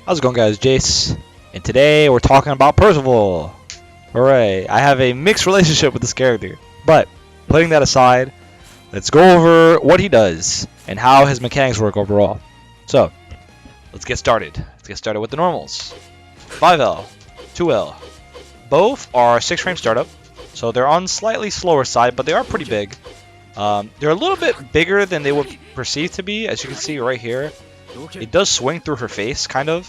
How's it going, guys? Jace, and today we're talking about Percival. Hooray! I have a mixed relationship with this character, but putting that aside, let's go over what he does and how his mechanics work overall. So, let's get started. Let's get started with the normals. 5L, 2L. Both are 6-frame startup, so they're on slightly slower side, but they are pretty big. They're a little bit bigger than they would perceive to be, as you can see right here. It does swing through her face, kind of.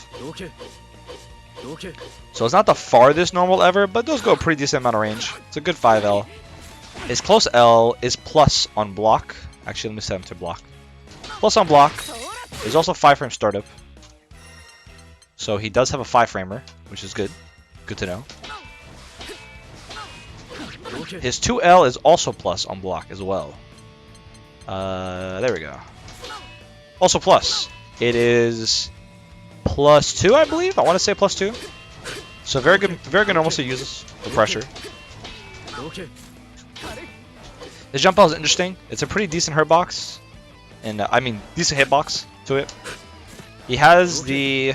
So it's not the farthest normal ever, but it does go a pretty decent amount of range. It's a good 5L. His close L is plus on block. Actually, let me set him to block. Plus on block is also 5-frame startup. So he does have a 5-framer, which is good. Good to know. His 2L is also plus on block as well. There we go. Also plus. It is +2, I believe. I want to say +2. So very good normal to use the pressure. His jump L is interesting. It's a pretty decent hurt box, and I mean decent hitbox to it. He has the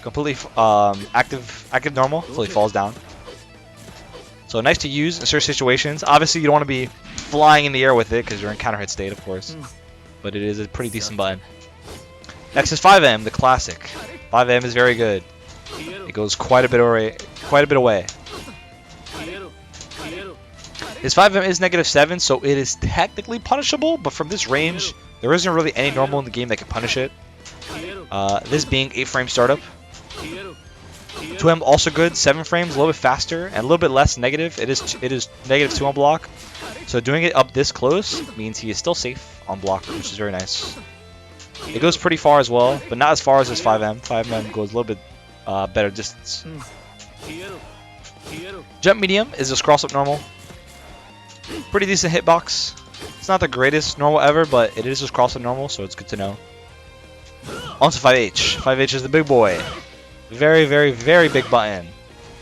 completely active normal until he falls down. So nice to use in certain situations. Obviously, you don't want to be flying in the air with it because you're in counter hit state, of course. But it is a pretty decent button. Next is 5M, the classic. 5M is very good. It goes quite a bit away. His 5M is -7, so it is technically punishable, but from this range, there isn't really any normal in the game that can punish it. This being 8-frame startup. 2M also good, 7 frames, a little bit faster, and a little bit less negative. It is -2 on block. So doing it up this close means he is still safe on block, which is very nice. It goes pretty far as well, but not as far as his 5M. 5M goes a little bit better distance. Jump medium is his cross-up normal. Pretty decent hitbox. It's not the greatest normal ever, but it is his cross-up normal, so it's good to know. On to 5H. 5H is the big boy. Very, very, very big button.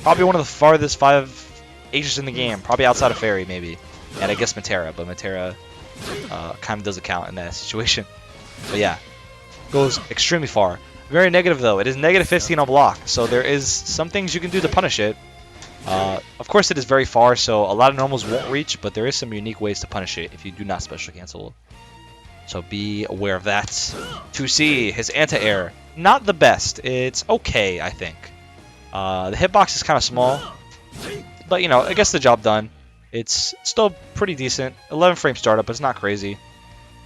Probably one of the farthest 5Hs in the game. Probably outside of Fairy, maybe. And I guess Matera, but Matera kind of doesn't count in that situation. But yeah, goes extremely far. Very negative though. It is -15 on block, so there is some things you can do to punish it. Of course, it is very far, so a lot of normals won't reach, but there is some unique ways to punish it if you do not special cancel. So be aware of that. 2C, his anti-air. Not the best. It's okay, I think. The hitbox is kind of small, but you know, it gets the job done. It's still pretty decent. 11-frame startup, but it's not crazy.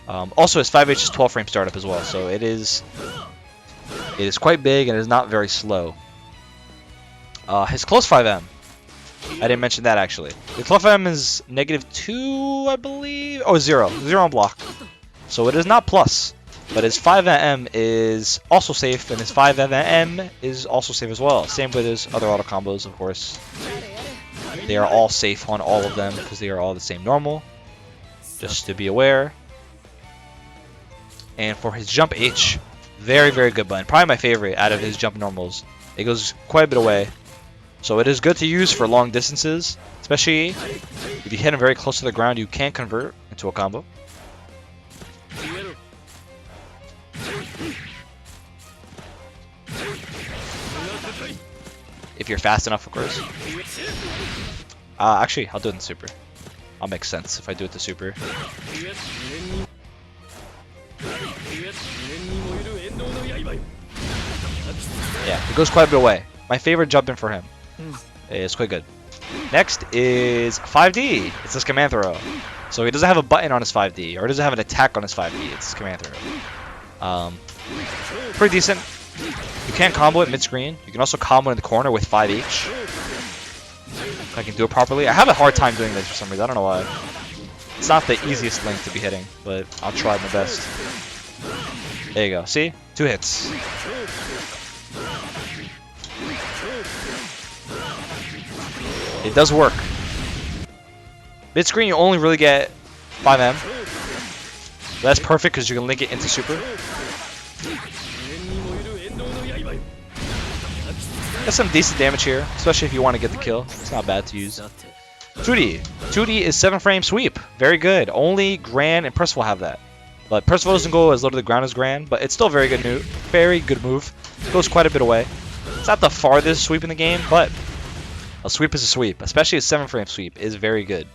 Also, his 5H is 12-frame startup as well, so it is quite big and it is not very slow. His close 5M, I didn't mention that actually. The close 5M is -2, I believe. Oh, 0 on block. So it is not plus, but his 5M is also safe, and his 5M is also safe as well. Same with his other auto combos, of course. They are all safe on all of them because they are all the same normal. Just to be aware. And for his jump H, very, very good button. Probably my favorite out of his jump normals. It goes quite a bit away. So it is good to use for long distances, especially if you hit him very close to the ground, you can convert into a combo. If you're fast enough, of course. Actually, I'll do it in super. I'll make sense if I do it to super. Yeah, it goes quite a bit away. My favorite jump in for him. It's quite good. Next is 5D. It's his command throw. So he doesn't have a button on his 5D, or doesn't have an attack on his 5D. It's his command throw. Pretty decent. You can combo it mid-screen. You can also combo in the corner with 5H. If I can do it properly. I have a hard time doing this for some reason. I don't know why. It's not the easiest link to be hitting, but I'll try my best. There you go. See? 2 hits. It does work. Mid-screen, you only really get 5M. That's perfect because you can link it into super. Got some decent damage here, especially if you want to get the kill. It's not bad to use. 2D. 2D is 7-frame sweep. Very good. Only Gran and Percival have that. But Percival doesn't go as low to the ground as Gran, but it's still a very good move. Goes quite a bit away. It's not the farthest sweep in the game, but a sweep is a sweep. Especially a 7-frame sweep is very good.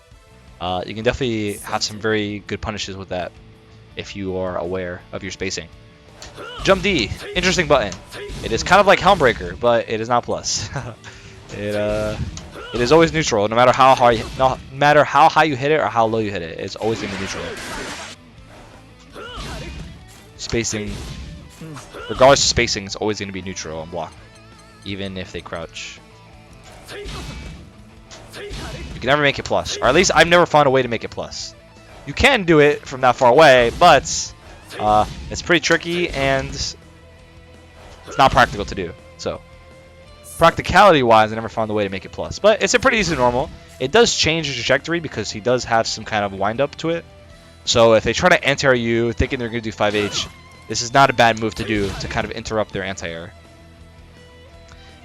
You can definitely have some very good punishes with that if you are aware of your spacing. Jump D, interesting button. It is kind of like Helmbreaker, but it is not plus. It is always neutral, no matter how high you hit it or how low you hit it. It's always going to be neutral. Spacing, regardless of spacing, it's always going to be neutral on block, even if they crouch. You can never make it plus, or at least I've never found a way to make it plus. You can do it from that far away, but it's pretty tricky and it's not practical to do. So, practicality-wise, I never found a way to make it plus. But it's a pretty decent normal. It does change the trajectory because he does have some kind of wind-up to it. So if they try to anti-air you, thinking they're going to do 5H, this is not a bad move to do to kind of interrupt their anti-air.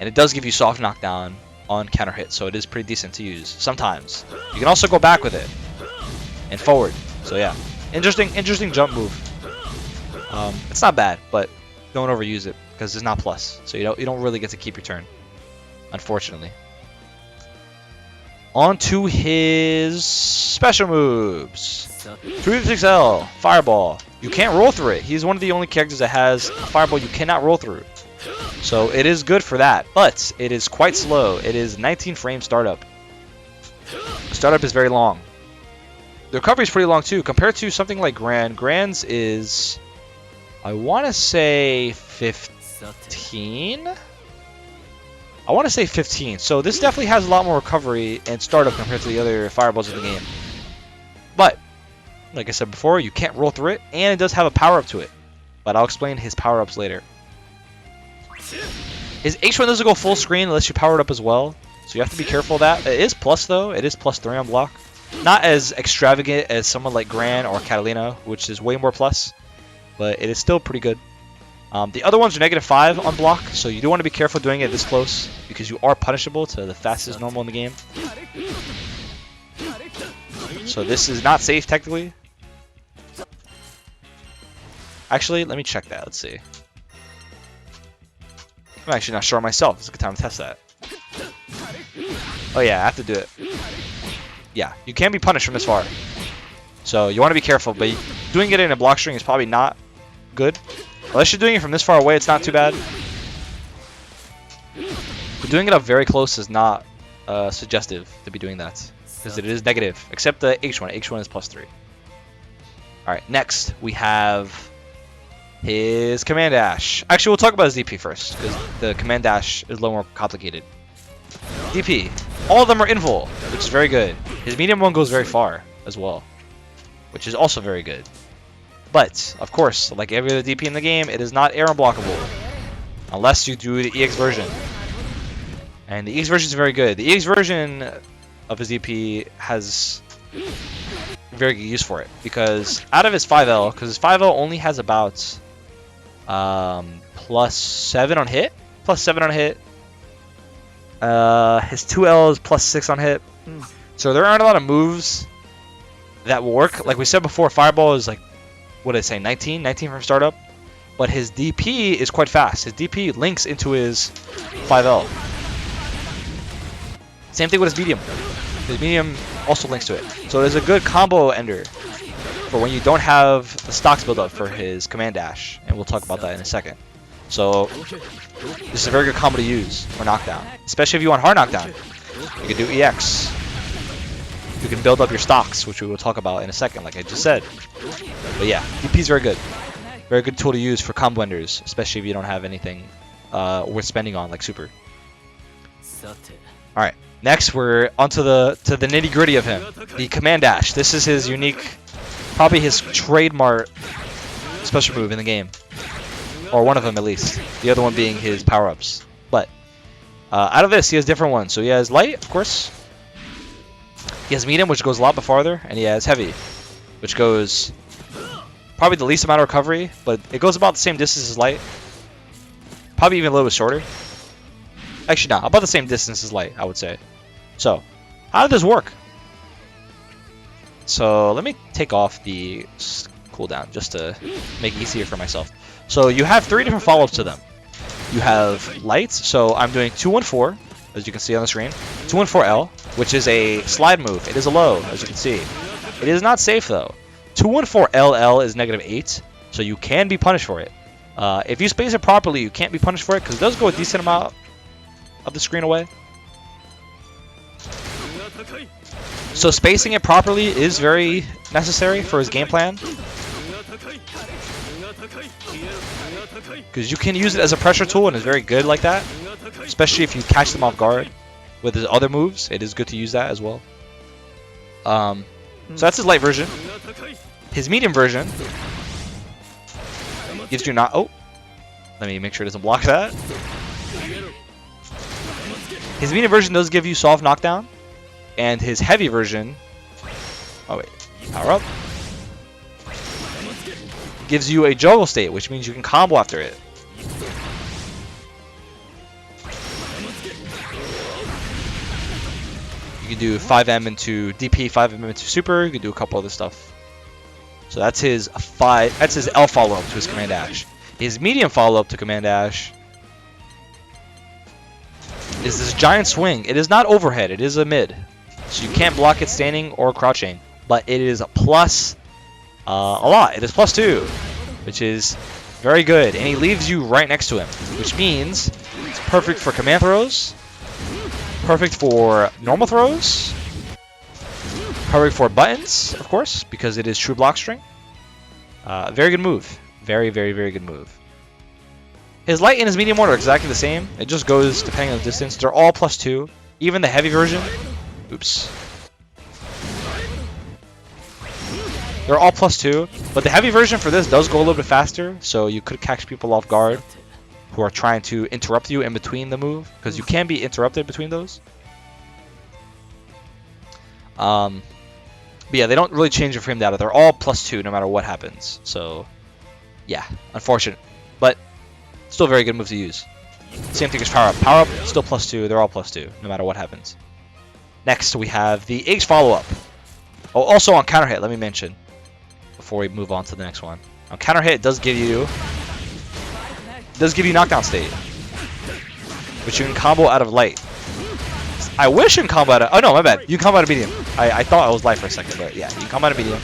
And it does give you soft knockdown on counter hit, so it is pretty decent to use sometimes. You can also go back with it and forward. So yeah, interesting jump move. It's not bad, but don't overuse it because it's not plus, so you don't really get to keep your turn, unfortunately. On to his special moves. 356L, Fireball. You can't roll through it. He's one of the only characters that has a Fireball you cannot roll through. So it is good for that, but it is quite slow. It is 19 frame startup. Startup is very long. The recovery is pretty long too, compared to something like Grand. Grand's is, I want to say 15? I want to say 15. So this definitely has a lot more recovery and startup compared to the other Fireballs in the game. But, like I said before, you can't roll through it, and it does have a power-up to it. But I'll explain his power-ups later. His H1 doesn't go full screen unless you power it up as well. So you have to be careful of that. It is plus, though. It is plus 3 on block. Not as extravagant as someone like Gran or Catalina, which is way more plus. But it is still pretty good. The other ones are -5 on block, so you do want to be careful doing it this close, because you are punishable to the fastest normal in the game. So this is not safe, technically. Actually, let me check that. Let's see. I'm actually not sure myself. It's a good time to test that. Oh yeah, I have to do it. Yeah, you can be punished from this far. So you want to be careful, but doing it in a block string is probably not good. Unless you're doing it from this far away, it's not too bad. But doing it up very close is not suggestive to be doing that, because it is negative, except the H1. H1 is plus 3. Alright, next we have his Command Dash. Actually, we'll talk about his DP first, because the Command Dash is a little more complicated. DP. All of them are invul, which is very good. His medium one goes very far as well, which is also very good. But, of course, like every other DP in the game, it is not air unblockable, unless you do the EX version. And the EX version is very good. The EX version of his DP has very good use for it, because out of his 5L, because his 5L only has about plus 7 on hit. Plus 7 on hit. His 2L is plus 6 on hit. So there aren't a lot of moves that will work. Like we said before, Fireball is like, what did I say, 19 from startup? But his DP is quite fast. His DP links into his 5L. Same thing with his medium. His medium also links to it. So it is a good combo ender for when you don't have the stocks build up for his Command Dash. And we'll talk about that in a second. So this is a very good combo to use for knockdown. Especially if you want hard knockdown. You can do EX. You can build up your stocks, which we will talk about in a second, like I just said. But yeah, DP is very good. Very good tool to use for combo enders, especially if you don't have anything worth spending on, like Super. Alright, next we're onto the nitty gritty of him. The Command Dash. This is his unique, probably his trademark special move in the game. Or one of them at least. The other one being his power-ups. But out of this, he has different ones. So he has light, of course. He has medium, which goes a lot farther, and he has heavy, which goes probably the least amount of recovery, but it goes about the same distance as light. Probably even a little bit shorter. Actually, not about the same distance as light, I would say. So, how does this work? So, let me take off the cooldown just to make it easier for myself. So, you have 3 different follow-ups to them. You have lights, so I'm doing 214, as you can see on the screen. 214L, which is a slide move. It is a low, as you can see. It is not safe, though. 214LL is -8, so you can be punished for it. If you space it properly, you can't be punished for it, because it does go a decent amount of the screen away. So spacing it properly is very necessary for his game plan, because you can use it as a pressure tool and it's very good like that, especially if you catch them off guard with his other moves. It is good to use that as well. So that's his light version. His medium version gives you not... Oh, let me make sure it doesn't block that. His medium version does give you soft knockdown, and his heavy version... Oh wait, power up. Gives you a juggle state, which means you can combo after it. You can do 5M into DP, 5M into super. You can do a couple other stuff. So that's his L follow-up to his command dash. His medium follow-up to command dash is this giant swing. It is not overhead, it is a mid. So you can't block it standing or crouching, but it is a plus a lot. It is +2, which is very good. And he leaves you right next to him, which means it's perfect for command throws, perfect for normal throws, perfect for buttons, of course, because it is true block string. Very good move. Very, very, very good move. His light and his medium one are exactly the same. It just goes depending on the distance. They're all +2. Even the heavy version. Oops. They're all +2. But the heavy version for this does go a little bit faster. So you could catch people off guard who are trying to interrupt you in between the move, because you can be interrupted between those. But yeah, they don't really change your frame data. They're all +2 no matter what happens. So yeah, unfortunate, but still very good move to use. Same thing as power up. Power up, still +2. They're all +2 no matter what happens. Next we have the H follow up. Oh, also on counter hit, let me mention before we move on to the next one. On counter hit, it does give you knockdown state, which you can combo out of light. I wish you can combo out of... Oh no, my bad. You can combo out of medium. I thought I was light for a second, but yeah, you can combo out of medium.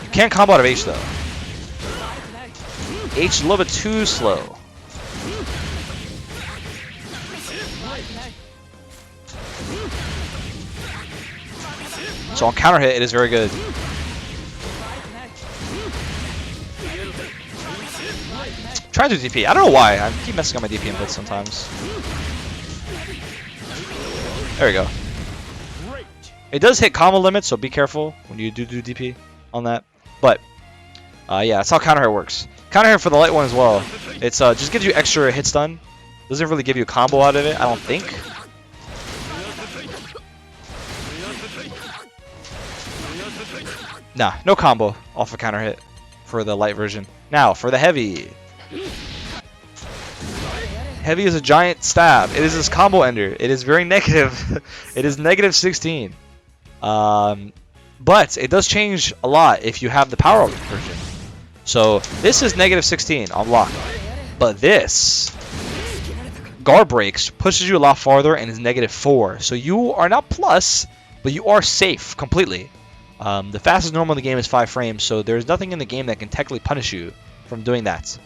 You can't combo out of H though. H is a little bit too slow. So on counter hit, it is very good. Try to DP. I don't know why. I keep messing up my DP inputs sometimes. There we go. It does hit combo limits, so be careful when you do DP on that. But yeah, that's how counter hit works. Counter hit for the light one as well. It's just gives you extra hit stun. Doesn't really give you a combo out of it, I don't think. Nah, no combo off of counter hit for the light version. Now for the heavy. Heavy is a giant stab. It is this combo ender. It is very negative. It is -16. But it does change a lot if you have the power up version. So this is -16 on block. But this guard breaks pushes you a lot farther and is -4. So you are not plus, but you are safe completely. The fastest normal in the game is 5 frames, so there's nothing in the game that can technically punish you from doing that.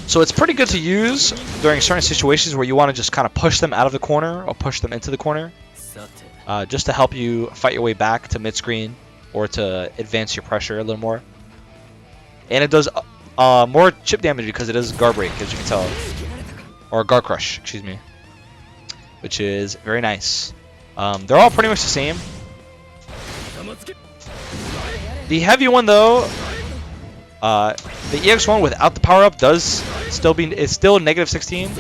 So it's pretty good to use during certain situations where you want to just kind of push them out of the corner or push them into the corner, just to help you fight your way back to mid-screen or to advance your pressure a little more. And it does more chip damage because it is guard break, as you can tell, or guard crush, excuse me, which is very nice. They're all pretty much the same. The heavy one though, the EX one without the power up is still -16,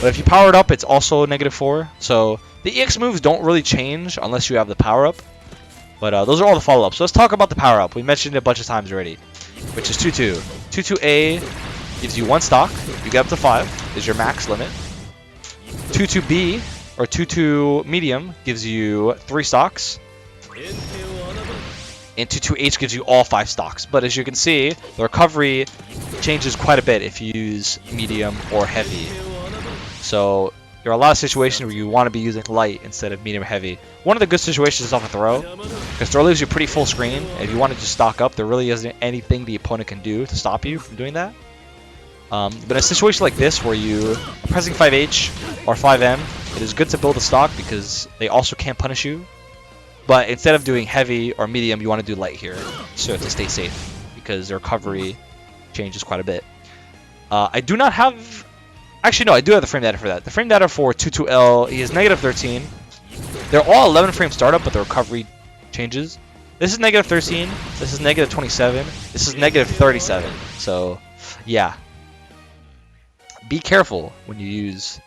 but if you power it up, it's also -4. So the EX moves don't really change unless you have the power up. But those are all the follow ups. So let's talk about the power up. We mentioned it a bunch of times already, which is 2-2. 2-2A gives you 1 stock. You get up to 5 is your max limit. 2-2B or 2-2 medium gives you 3 stocks. And 2-2H gives you all 5 stocks. But as you can see, the recovery changes quite a bit if you use medium or heavy. So there are a lot of situations where you want to be using light instead of medium or heavy. One of the good situations is off a throw, because throw leaves you pretty full screen. And if you want to just stock up, there really isn't anything the opponent can do to stop you from doing that. But in a situation like this where you are pressing 5H or 5M, it is good to build a stock because they also can't punish you. But instead of doing heavy or medium, you want to do light here so to stay safe, because the recovery changes quite a bit. I do not have... Actually, no, I do have the frame data for that. The frame data for 22L is -13. They're all 11 frame startup, but the recovery changes. This is -13. This is -27. This is -37. So, yeah. Be careful when you use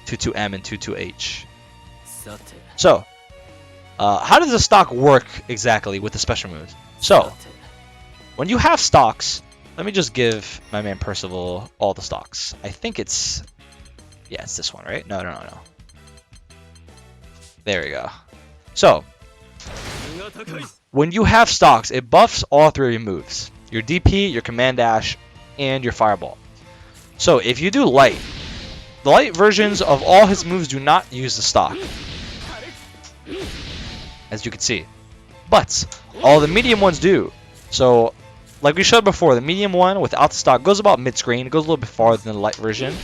22M and 22H. So, how does the stock work exactly with the special moves? So, when you have stocks, let me just give my man Percival all the stocks. I think it's... Yeah, it's this one, right? No. There we go. So, when you have stocks, it buffs all three of your moves. Your DP, your command dash, and your fireball. So, if you do light, the light versions of all his moves do not use the stock, as you can see. But, all the medium ones do. So, like we showed before, the medium one without the stock goes about mid-screen. It goes a little bit farther than the light version,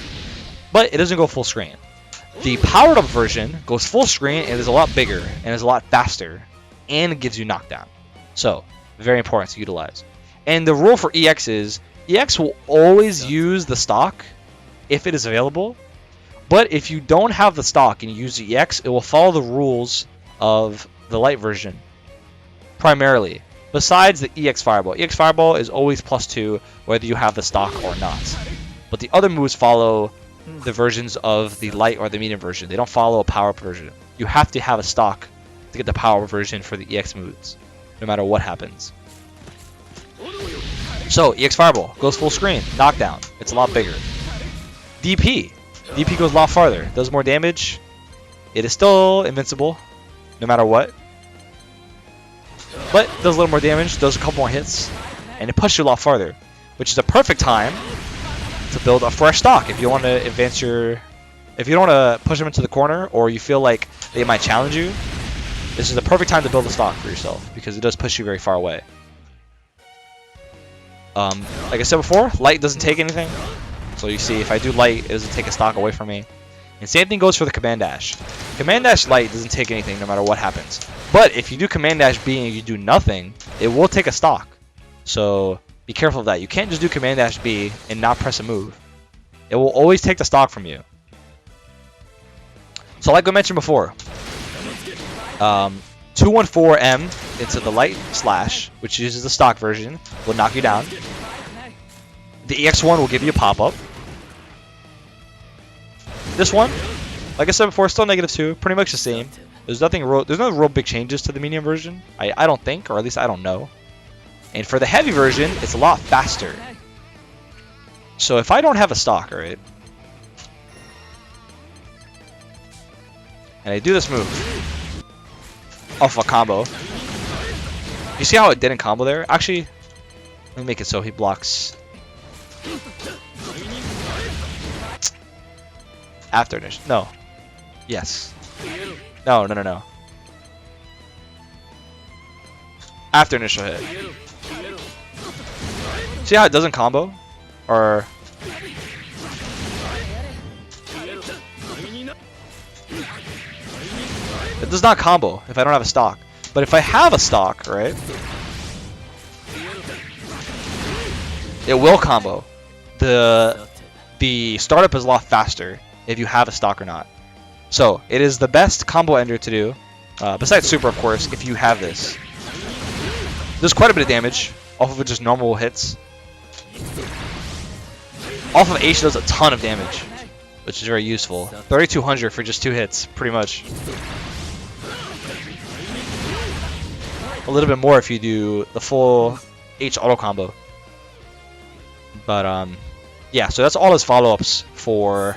but it doesn't go full screen. The powered up version goes full screen and is a lot bigger and is a lot faster, and it gives you knockdown. So, very important to utilize. And the rule for EX is, EX will always use the stock if it is available, but if you don't have the stock and you use the EX, it will follow the rules of the light version, primarily. Besides the EX Fireball. EX Fireball is always +2 whether you have the stock or not. But the other moves follow the versions of the light or the medium version. They don't follow a power-up version. You have to have a stock to get the power version for the EX moves, no matter what happens. So, EX Fireball goes full screen, knockdown. It's a lot bigger. DP. DP goes a lot farther. Does more damage. It is still invincible, no matter what. But does a little more damage, does a couple more hits, and it pushes you a lot farther, which is a perfect time to build a fresh stock if you want to advance your... If you don't want to push them into the corner, or you feel like they might challenge you, this is the perfect time to build a stock for yourself, because it does push you very far away. Like I said before, light doesn't take anything. So you see, if I do light, it doesn't take a stock away from me. And same thing goes for the command dash. Command dash light doesn't take anything no matter what happens. But if you do command dash B and you do nothing, it will take a stock. So be careful of that. You can't just do command dash B and not press a move. It will always take the stock from you. So like I mentioned before, 214M into the light slash, which uses the stock version, will knock you down. The EX1 will give you a pop-up. This one, like I said before, still -2, pretty much the same. There's no real big changes to the medium version. I don't think, or at least I don't know. And for the heavy version, it's a lot faster. So if I don't have a stock, right, and I do this move off a combo, you see how it didn't combo there? Actually, let me make it so he blocks after initial. No. Yes. No. After initial hit. See how it doesn't combo? Or... It does not combo if I don't have a stock. But if I have a stock, right, it will combo. The startup is a lot faster if you have a stock or not. So it is the best combo ender to do, besides super of course, if you have this. There's quite a bit of damage off of just normal hits. Off of H does a ton of damage, which is very useful. 3200 for just 2 hits, pretty much. A little bit more if you do the full H auto combo. But yeah, so that's all his follow-ups for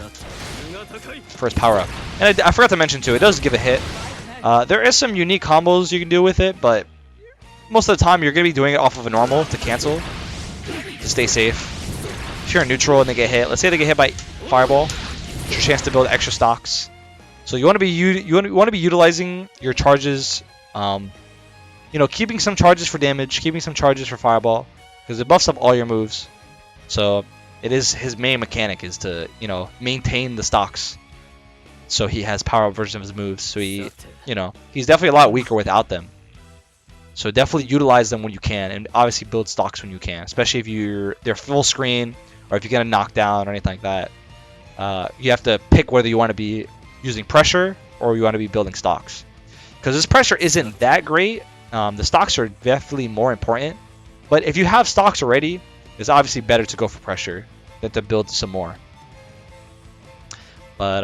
his power-up. And I forgot to mention too, it does give a hit. There is some unique combos you can do with it, but most of the time you're going to be doing it off of a normal to cancel, to to stay safe. If you're in neutral and they get hit, let's say they get hit by Fireball, it's your chance to build extra stocks. So you want to be utilizing your charges, you know, keeping some charges for damage, keeping some charges for Fireball, because it buffs up all your moves. So it is his main mechanic is to, you know, maintain the stocks. So he has power up versions of his moves. So he, you know, he's definitely a lot weaker without them. So definitely utilize them when you can, and obviously build stocks when you can, especially if they're full screen or if you get a knockdown or anything like that. You have to pick whether you want to be using pressure or you want to be building stocks. Because this pressure isn't that great. The stocks are definitely more important. But if you have stocks already, it's obviously better to go for pressure than to build some more. But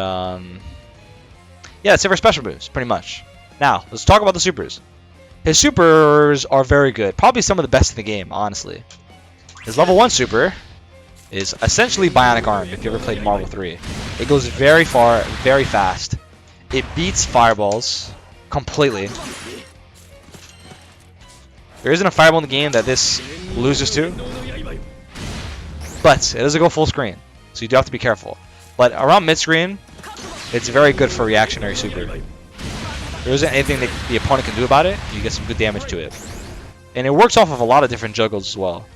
yeah, that's it for special moves, pretty much. Now, let's talk about the supers. His supers are very good. Probably some of the best in the game, honestly. His level 1 super is essentially Bionic Arm, if you ever played Marvel 3. It goes very far, very fast. It beats Fireballs completely. There isn't a Fireball in the game that this loses to. But it doesn't go full screen, so you do have to be careful. But around mid-screen, it's very good for reactionary super. There isn't anything that the opponent can do about it. You get some good damage to it. And it works off of a lot of different juggles as well.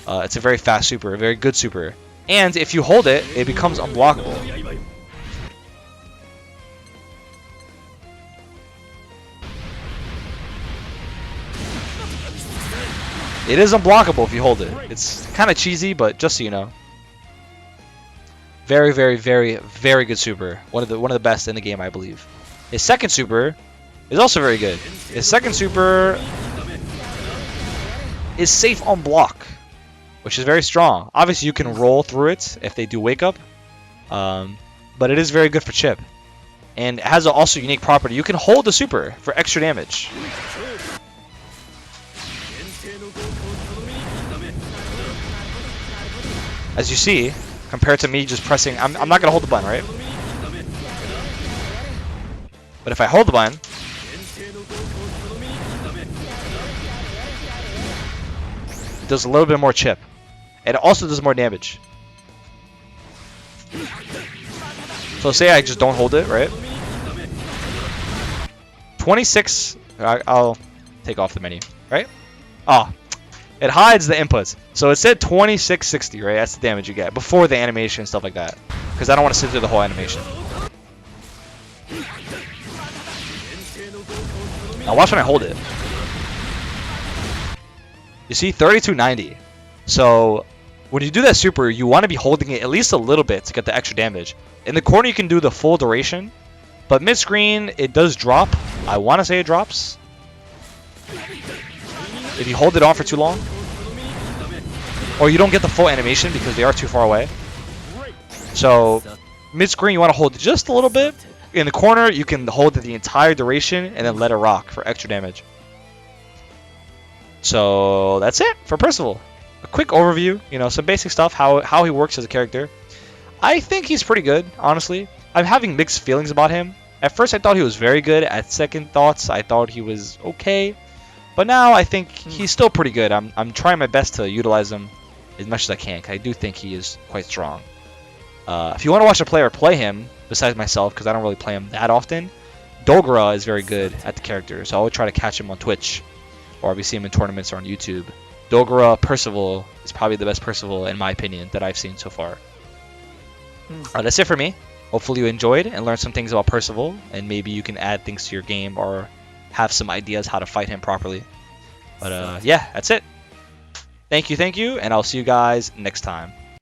It's a very fast super, a very good super. And if you hold it, it becomes unblockable. It is unblockable if you hold it. It's kind of cheesy, but just so you know. Very, very, very, very good super. One of the best in the game, I believe. His second super is also very good. His second super is safe on block, which is very strong. Obviously, you can roll through it if they do wake up, but it is very good for chip. And it has an also unique property. You can hold the super for extra damage. As you see, compared to me just pressing, I'm not going to hold the button, right? But if I hold the button, it does a little bit more chip. And it also does more damage. So say I just don't hold it, right? 26, I'll take off the menu, right? Oh, it hides the inputs. So it said 2660, right? That's the damage you get before the animation and stuff like that. Because I don't want to sit through the whole animation. Now watch when I hold it. You see, 3290. So when you do that super, you want to be holding it at least a little bit to get the extra damage. In the corner, you can do the full duration. But mid-screen, it does drop. I want to say it drops. If you hold it on for too long. Or you don't get the full animation because they are too far away. So mid-screen, you want to hold it just a little bit. In the corner, you can hold it the entire duration and then let it rock for extra damage. So that's it for Percival. A quick overview, you know, some basic stuff, how he works as a character. I think he's pretty good, honestly. I'm having mixed feelings about him. At first, I thought he was very good. At second thoughts, I thought he was okay. But now, I think he's still pretty good. I'm trying my best to utilize him as much as I can, because I do think he is quite strong. If you want to watch a player play him, besides myself, because I don't really play him that often, Dogra is very good at the character, so I would try to catch him on Twitch, or if you see him in tournaments or on YouTube. Dogra Percival is probably the best Percival, in my opinion, that I've seen so far. That's it for me. Hopefully you enjoyed and learned some things about Percival, and maybe you can add things to your game or have some ideas how to fight him properly. But yeah, that's it. Thank you, and I'll see you guys next time.